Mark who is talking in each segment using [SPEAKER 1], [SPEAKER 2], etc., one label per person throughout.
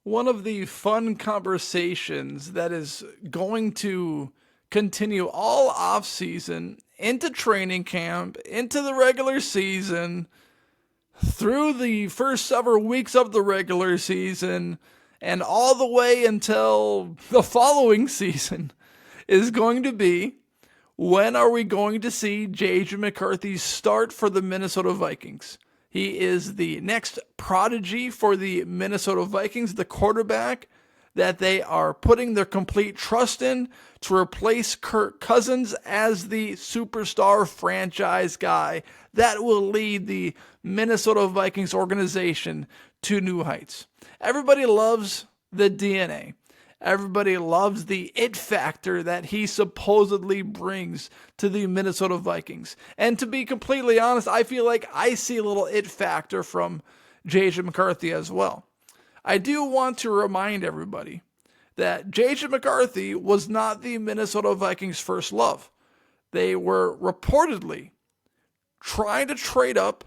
[SPEAKER 1] One of the fun conversations that is going to continue all off season into training camp, into the regular season, through the first several weeks of the regular season, and all the way until the following season is going to be, when are we going to see JJ McCarthy start for the Minnesota Vikings? He is the next prodigy for the Minnesota Vikings, the quarterback that they are putting their complete trust in to replace Kirk Cousins as the superstar franchise guy that will lead the Minnesota Vikings organization to new heights. Everybody loves the DNA. Everybody loves the it factor that he supposedly brings to the Minnesota Vikings. And to be completely honest, I feel like I see a little it factor from JJ McCarthy as well. I do want to remind everybody that JJ McCarthy was not the Minnesota Vikings' first love. They were reportedly trying to trade up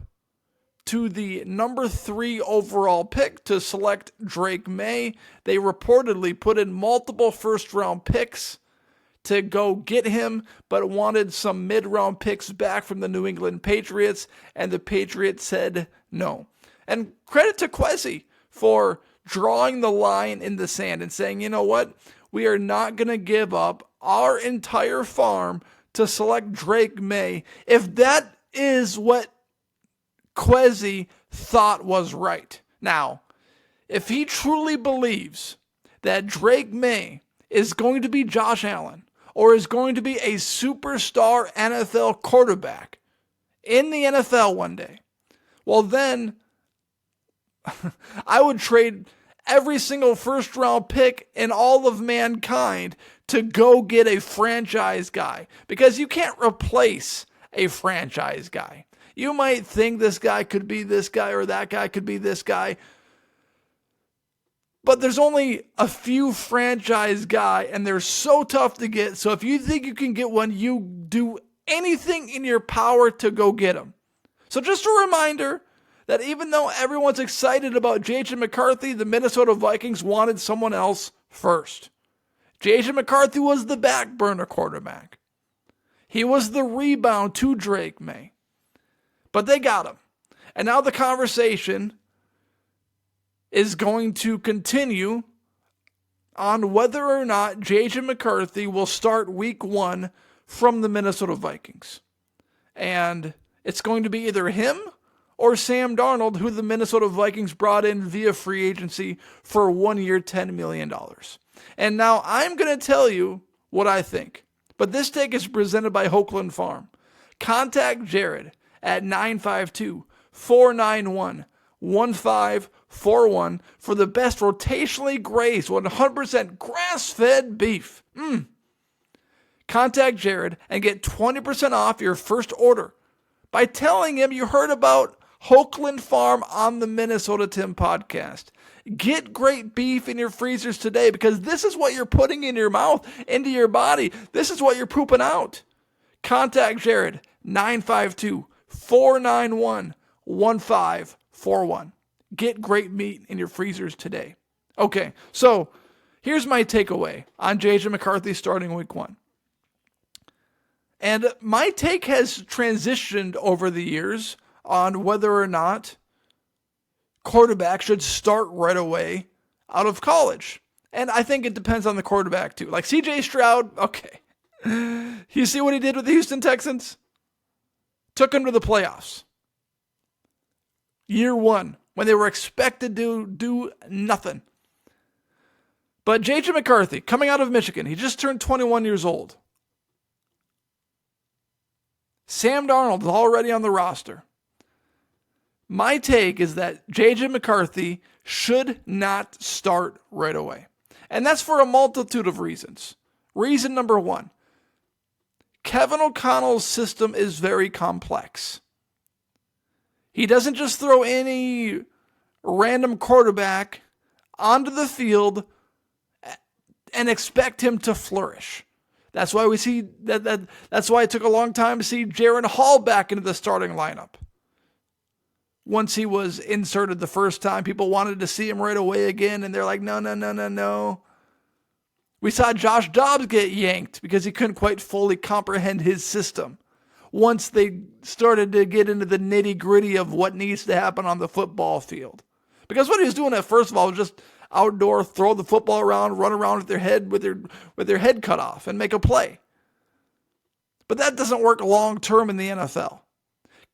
[SPEAKER 1] to the number 3 overall pick to select Drake Maye. They reportedly put in multiple first-round picks to go get him, but wanted some mid-round picks back from the New England Patriots, and the Patriots said no. And credit to Kwesi for drawing the line in the sand and saying, you know what, we are not going to give up our entire farm to select Drake Maye if that is what Kwesi thought was right. Now, if he truly believes that Drake Maye is going to be Josh Allen or is going to be a superstar NFL quarterback in the NFL one day, well then I would trade every single first round pick in all of mankind to go get a franchise guy, because you can't replace a franchise guy. You might think this guy could be this guy or that guy could be this guy, but there's only a few franchise guy and they're so tough to get. So if you think you can get one, you do anything in your power to go get him. So just a reminder that even though everyone's excited about JJ McCarthy, the Minnesota Vikings wanted someone else first. JJ McCarthy was the back burner quarterback. He was the rebound to Drake Maye. But they got him. And now the conversation is going to continue on whether or not JJ McCarthy will start week 1 from the Minnesota Vikings. And it's going to be either him or Sam Darnold, who the Minnesota Vikings brought in via free agency for 1 year, $10 million. And now I'm going to tell you what I think. But this take is presented by Hoagland Farm. Contact Jared at 952-491-1541 for the best rotationally grazed 100% grass-fed beef. Contact Jared and get 20% off your first order by telling him you heard about Hoagland Farm on the Minnesota Tim podcast. Get great beef in your freezers today, because this is what you're putting in your mouth, into your body. This is what you're pooping out. Contact Jared, 952-491-1541. Get great meat in your freezers today. Okay, so here's my takeaway on JJ McCarthy starting week 1. And my take has transitioned over the years on whether or not quarterback should start right away out of college. And I think it depends on the quarterback too. Like CJ Stroud, okay. You see what he did with the Houston Texans? Took him to the playoffs. Year 1, when they were expected to do nothing. But JJ McCarthy, coming out of Michigan, he just turned 21 years old. Sam Darnold is already on the roster. My take is that JJ McCarthy should not start right away. And that's for a multitude of reasons. Reason number 1, Kevin O'Connell's system is very complex. He doesn't just throw any random quarterback onto the field and expect him to flourish. That's why we see that's why it took a long time to see Jaron Hall back into the starting lineup. once he was inserted the first time. People wanted to see him right away again, and they're like, no, no, no, no, no. We saw Josh Dobbs get yanked because he couldn't quite fully comprehend his system. Once they started to get into the nitty-gritty of what needs to happen on the football field. Because what he was doing at first of all was just outdoor, throw the football around, run around with their head cut off and make a play. But that doesn't work long term in the NFL.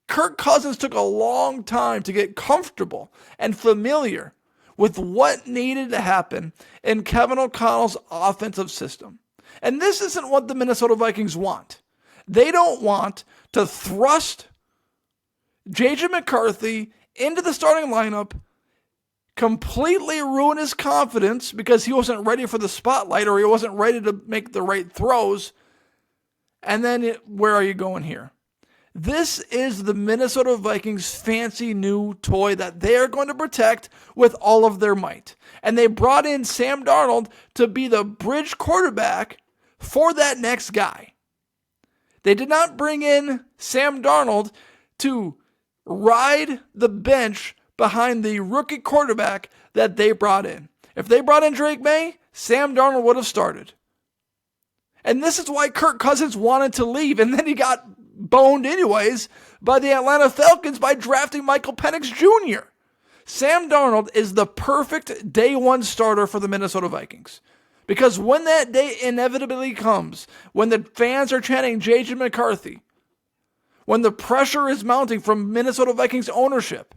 [SPEAKER 1] Kirk Cousins took a long time to get comfortable and familiar with what needed to happen in Kevin O'Connell's offensive system. And this isn't what the Minnesota Vikings want. They don't want to thrust JJ McCarthy into the starting lineup, completely ruin his confidence because he wasn't ready for the spotlight or he wasn't ready to make the right throws. And then where are you going here? This is the Minnesota Vikings' fancy new toy that they are going to protect with all of their might. And they brought in Sam Darnold to be the bridge quarterback for that next guy. They did not bring in Sam Darnold to ride the bench behind the rookie quarterback that they brought in. If they brought in Drake Maye, Sam Darnold would have started. And this is why Kirk Cousins wanted to leave, and then he got boned anyways by the Atlanta Falcons by drafting Michael Penix Jr. Sam Darnold is the perfect day one starter for the Minnesota Vikings. Because when that day inevitably comes, when the fans are chanting JJ McCarthy, when the pressure is mounting from Minnesota Vikings ownership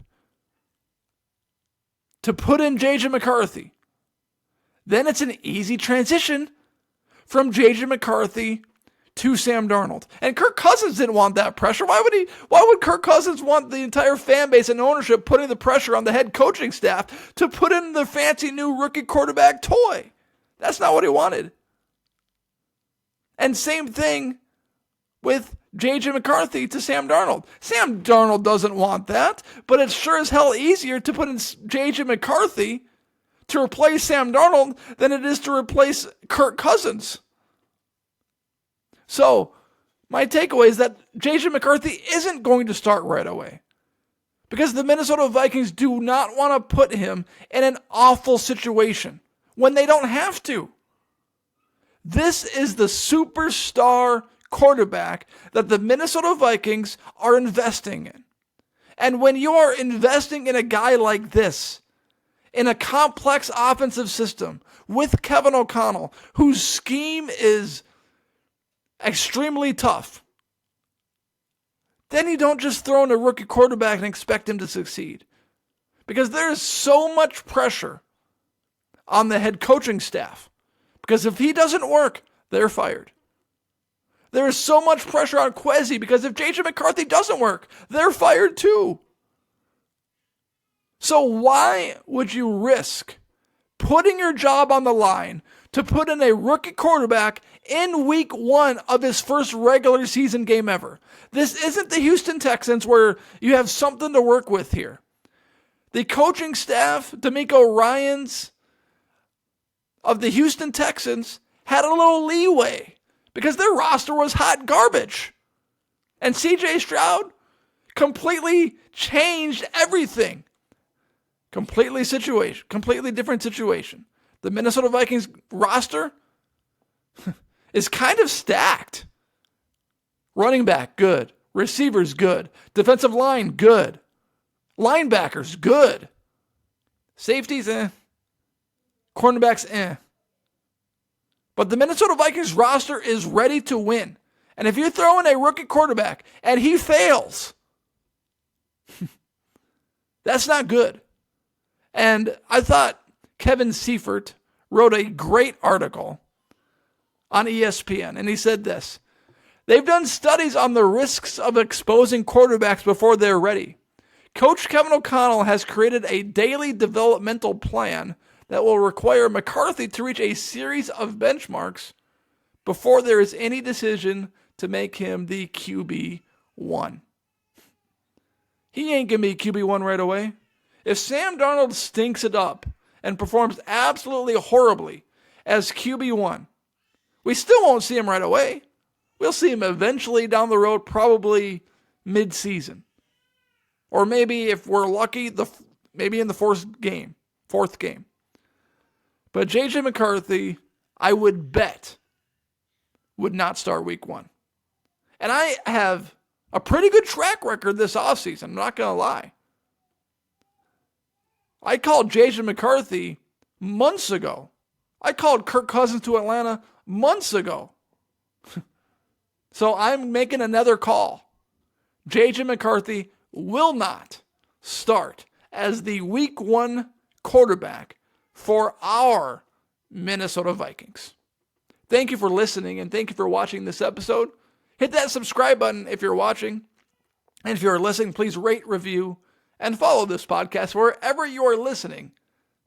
[SPEAKER 1] to put in JJ McCarthy, then it's an easy transition from JJ McCarthy to Sam Darnold. And Kirk Cousins didn't want that pressure. Why would Kirk Cousins want the entire fan base and ownership putting the pressure on the head coaching staff to put in the fancy new rookie quarterback toy? That's not what he wanted. And same thing with JJ McCarthy to Sam Darnold. Sam Darnold doesn't want that, but it's sure as hell easier to put in JJ McCarthy to replace Sam Darnold than it is to replace Kirk Cousins. So, my takeaway is that JJ McCarthy isn't going to start right away. Because the Minnesota Vikings do not want to put him in an awful situation when they don't have to. This is the superstar quarterback that the Minnesota Vikings are investing in. And when you are investing in a guy like this, in a complex offensive system with Kevin O'Connell, whose scheme is extremely tough, then you don't just throw in a rookie quarterback and expect him to succeed. Because there is so much pressure on the head coaching staff. Because if he doesn't work, they're fired. There is so much pressure on Kwesi because if JJ McCarthy doesn't work, they're fired too. So why would you risk putting your job on the line to put in a rookie quarterback in week 1 of his first regular season game ever? This isn't the Houston Texans where you have something to work with here. The coaching staff, DeMeco Ryans of the Houston Texans, had a little leeway because their roster was hot garbage. And CJ Stroud completely changed everything. Completely different situation. The Minnesota Vikings roster is kind of stacked. Running back, good. Receivers, good. Defensive line, good. Linebackers, good. Safeties, Cornerbacks, But the Minnesota Vikings roster is ready to win. And if you throw in a rookie quarterback and he fails, that's not good. And I thought Kevin Seifert wrote a great article on ESPN, and he said this: they've done studies on the risks of exposing quarterbacks before they're ready. Coach Kevin O'Connell has created a daily developmental plan that will require McCarthy to reach a series of benchmarks before there is any decision to make him the QB1. He ain't going to be QB1 right away. If Sam Darnold stinks it up and performs absolutely horribly as QB1, we still won't see him right away. We'll see him eventually down the road, probably mid-season. Or maybe if we're lucky, maybe in the fourth game. But JJ McCarthy, I would bet, would not start week 1. And I have a pretty good track record this offseason, I'm not going to lie. I called JJ McCarthy months ago. I called Kirk Cousins to Atlanta months ago. So I'm making another call. JJ McCarthy will not start as the week 1 quarterback for our Minnesota Vikings. Thank you for listening and thank you for watching this episode. Hit that subscribe button if you're watching. And if you're listening, please rate, review, and follow this podcast wherever you are listening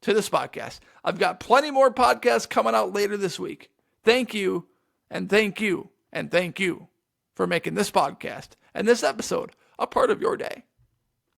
[SPEAKER 1] to this podcast. I've got plenty more podcasts coming out later this week. Thank you, and thank you, and thank you for making this podcast and this episode a part of your day.